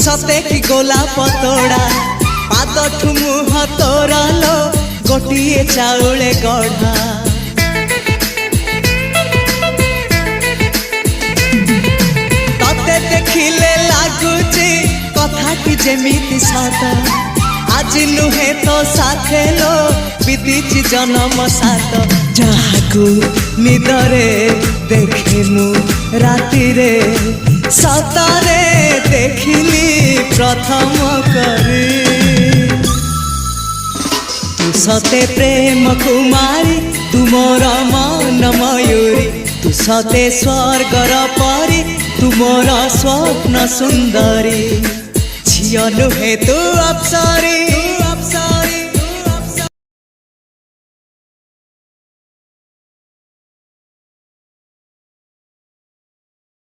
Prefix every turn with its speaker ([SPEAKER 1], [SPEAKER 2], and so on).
[SPEAKER 1] सते कि गोलाप तोड़ा पाद मुह तोर लो गोटे चाउले गढ़ा तते देखिले लगुची कथाटी जेमिति सत आज नुहे तो साथे लो बीतीची जन्म सात जहाकू निदरे देखे मु राति रे सतरे देखिली प्रथम करी तू सते प्रेम कुमारी तू मोर मन मयूरी तू सते स्वर्गर परी तू मोर स्वप्न सुंदरी झियो नुहे तू अप्सरी।